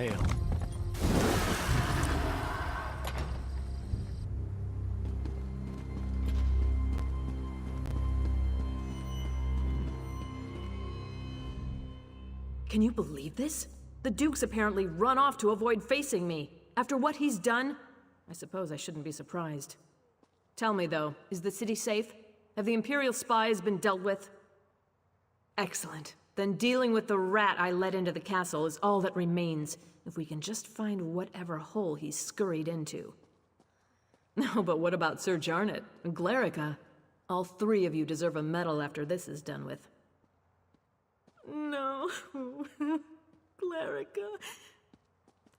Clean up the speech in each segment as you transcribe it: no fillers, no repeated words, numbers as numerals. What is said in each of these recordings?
pale. Can you believe this? The Duke's apparently run off to avoid facing me. After what he's done, I suppose I shouldn't be surprised. Tell me, though, is the city safe? Have the Imperial spies been dealt with? Excellent. Then dealing with the rat I let into the castle is all that remains, if we can just find whatever hole he's scurried into. No, but what about Sir Jarnet and Glerica? All three of you deserve a medal after this is done with. No. Glerica.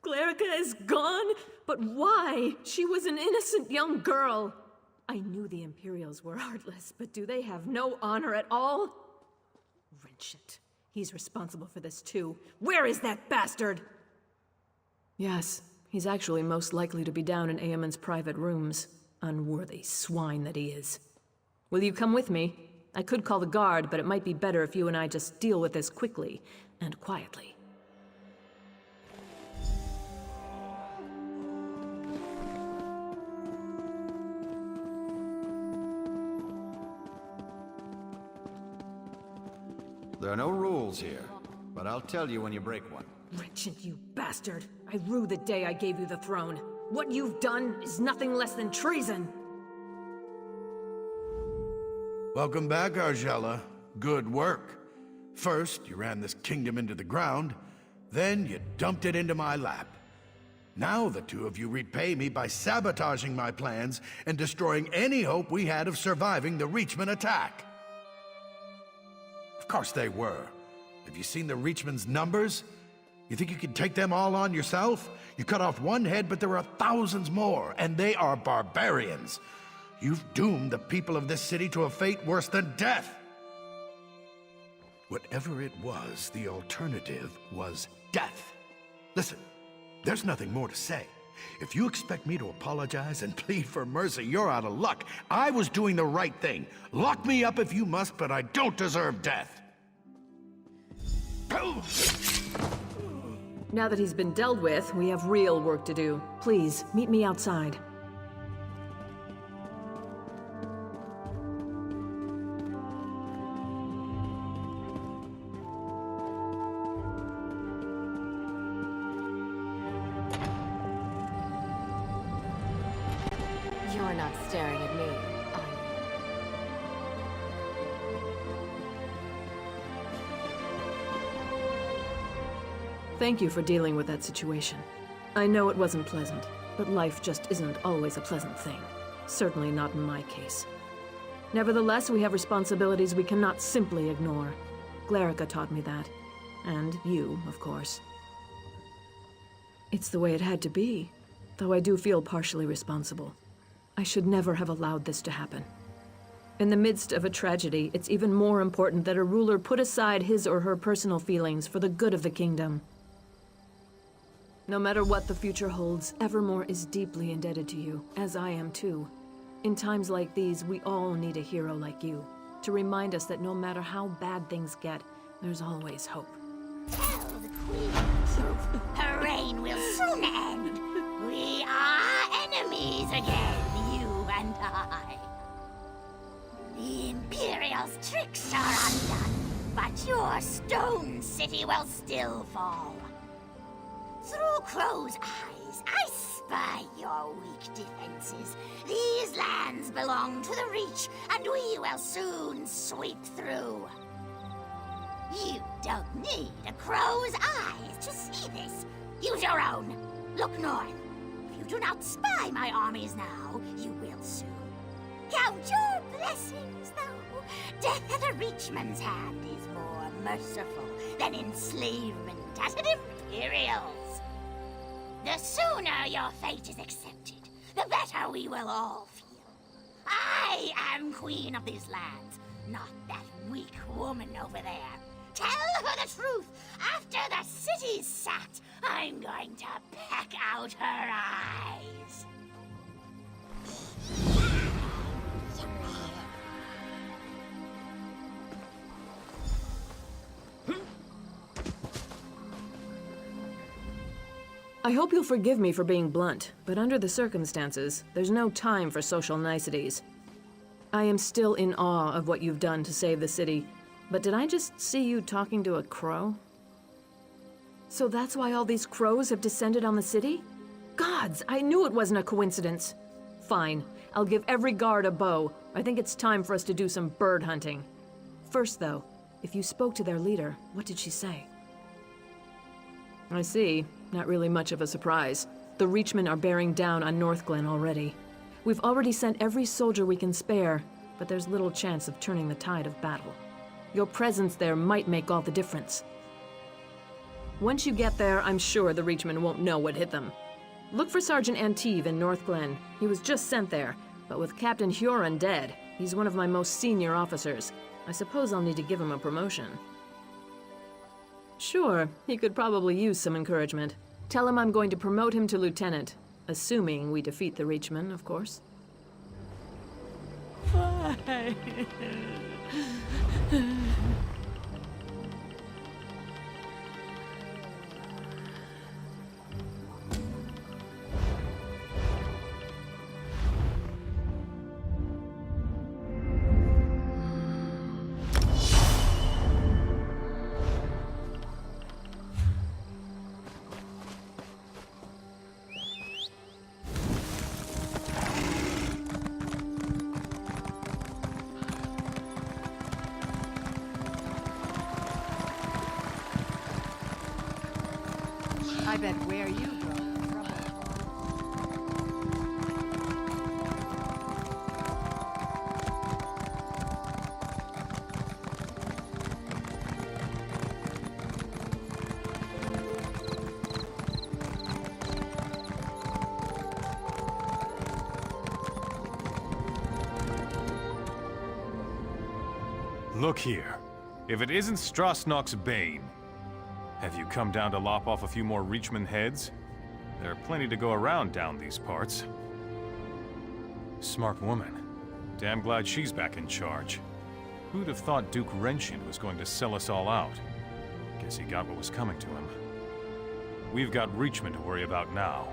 Glerica is gone? But why? She was an innocent young girl. I knew the Imperials were heartless, but do they have no honor at all? Wrench it. He's responsible for this too. Where is that bastard? Yes, he's actually most likely to be down in Eamon's private rooms. Unworthy swine that he is. Will you come with me? I could call the guard, but it might be better if you and I just deal with this quickly and quietly. There are no rules here, but I'll tell you when you break one. Wretched, you bastard! I rue the day I gave you the throne. What you've done is nothing less than treason! Welcome back, Argella. Good work. First, you ran this kingdom into the ground, then you dumped it into my lap. Now the two of you repay me by sabotaging my plans and destroying any hope we had of surviving the Reachman attack. Of course they were. Have you seen the Reachman's numbers? You think you can take them all on yourself? You cut off one head, but there are thousands more, and they are barbarians. You've doomed the people of this city to a fate worse than death. Whatever it was, the alternative was death. Listen, there's nothing more to say. If you expect me to apologize and plead for mercy, you're out of luck. I was doing the right thing. Lock me up if you must, but I don't deserve death. Now that he's been dealt with, we have real work to do. Please, meet me outside. You're not staring at me, are you? Thank you for dealing with that situation. I know it wasn't pleasant, but life just isn't always a pleasant thing. Certainly not in my case. Nevertheless, we have responsibilities we cannot simply ignore. Glerica taught me that. And you, of course. It's the way it had to be, though I do feel partially responsible. I should never have allowed this to happen. In the midst of a tragedy, it's even more important that a ruler put aside his or her personal feelings for the good of the kingdom. No matter what the future holds, Evermore is deeply indebted to you, as I am too. In times like these, we all need a hero like you, to remind us that no matter how bad things get, there's always hope. Tell the Queen the truth. Her reign will soon end. We are enemies again, you and I. The Imperials' tricks are undone, but your stone city will still fall. Through Crow's eyes, I spy your weak defenses. These lands belong to the Reach, and we will soon sweep through. You don't need a crow's eyes to see this. Use your own. Look north. If you do not spy my armies now, you will soon. Count your blessings, though. Death at a Reachman's hand is more merciful than enslavement at an Imperial's. The sooner your fate is accepted, the better we will all feel. I am queen of these lands, not that weak woman over there. Tell her the truth. After the city's sacked, I'm going to peck out her eyes. I hope you'll forgive me for being blunt, but under the circumstances, there's no time for social niceties. I am still in awe of what you've done to save the city, but did I just see you talking to a crow? So that's why all these crows have descended on the city? Gods, I knew it wasn't a coincidence. Fine, I'll give every guard a bow. I think it's time for us to do some bird hunting. First, though, if you spoke to their leader, what did she say? I see. Not really much of a surprise. The Reachmen are bearing down on Northglen already. We've already sent every soldier we can spare, but there's little chance of turning the tide of battle. Your presence there might make all the difference. Once you get there, I'm sure the Reachmen won't know what hit them. Look for Sergeant Anteve in Northglen. He was just sent there, but with Captain Huron dead, he's one of my most senior officers. I suppose I'll need to give him a promotion. Sure, he could probably use some encouragement. Tell him I'm going to promote him to lieutenant. Assuming we defeat the Reachmen, of course. I bet where you go, trouble. Look here. If it isn't Strasnock's Bane, have you come down to lop off a few more Reachman heads? There are plenty to go around down these parts. Smart woman. Damn glad she's back in charge. Who'd have thought Duke Wrenchian was going to sell us all out? Guess he got what was coming to him. We've got Reachman to worry about now.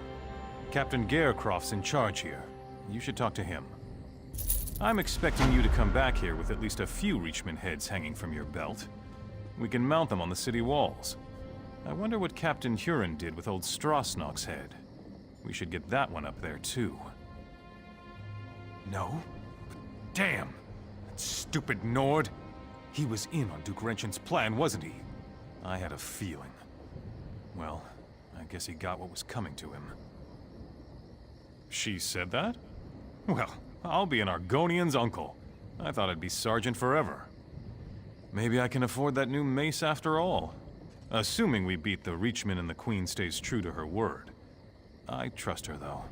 Captain Garecroft's in charge here. You should talk to him. I'm expecting you to come back here with at least a few Reachman heads hanging from your belt. We can mount them on the city walls. I wonder what Captain Huron did with old Strasnock's head. We should get that one up there, too. No? But damn! That stupid Nord! He was in on Duke Wrenchian's plan, wasn't he? I had a feeling. Well, I guess he got what was coming to him. She said that? Well, I'll be an Argonian's uncle. I thought I'd be sergeant forever. Maybe I can afford that new mace after all. Assuming we beat the Reachmen and the Queen stays true to her word. I trust her, though.